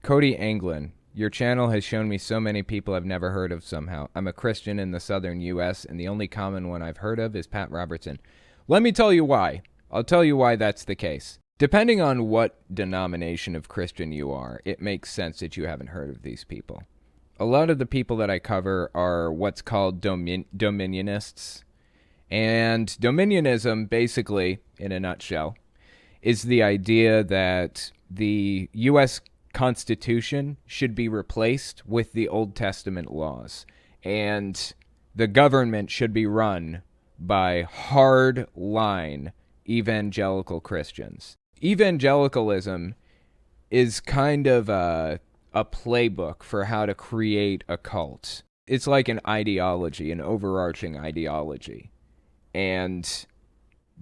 Cody Anglin, your channel has shown me so many people I've never heard of somehow. I'm a Christian in the southern U.S., and the only common one I've heard of is Pat Robertson. Let me tell you why. I'll tell you why that's the case. Depending on what denomination of Christian you are, it makes sense that you haven't heard of these people. A lot of the people that I cover are what's called dominionists. And dominionism, basically, in a nutshell, is the idea that the U.S. Constitution should be replaced with the Old Testament laws. And the government should be run by hard-line evangelical Christians. Evangelicalism is kind of a playbook for how to create a cult. It's like an ideology, an overarching ideology. And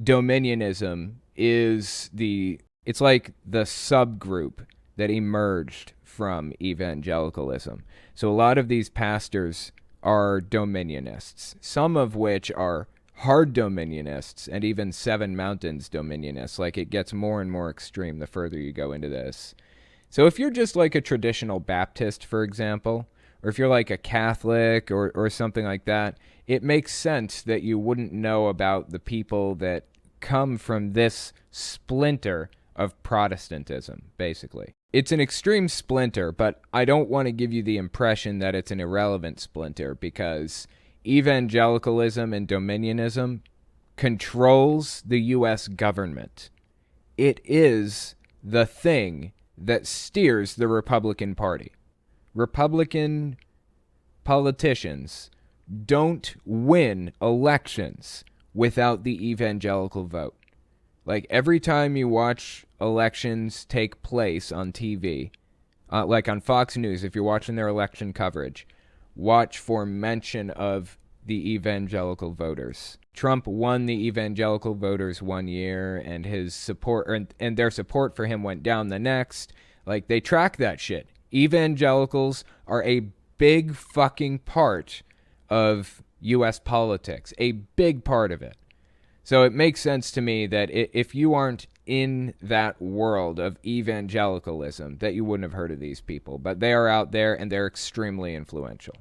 dominionism is it's like the subgroup that emerged from evangelicalism. So a lot of these pastors are dominionists, some of which are hard dominionists and even Seven Mountains dominionists. Like, it gets more and more extreme the further you go into this. So if you're just like a traditional Baptist, for example, or if you're like a Catholic or something like that, it makes sense that you wouldn't know about the people that come from this splinter of Protestantism, basically. It's an extreme splinter, but I don't want to give you the impression that it's an irrelevant splinter, because evangelicalism and dominionism controls the U.S. government. It is the thing that steers the Republican Party. Republican politicians don't win elections without the evangelical vote. Like, every time you watch elections take place on TV, like on Fox News, if you're watching their election coverage, watch for mention of the evangelical voters. Trump won the evangelical voters one year, and his support and their support for him went down the next. Like, they track that shit. Evangelicals are a big fucking part of U.S. politics, a big part of it. So it makes sense to me that if you aren't in that world of evangelicalism, that you wouldn't have heard of these people. But they are out there, and they're extremely influential.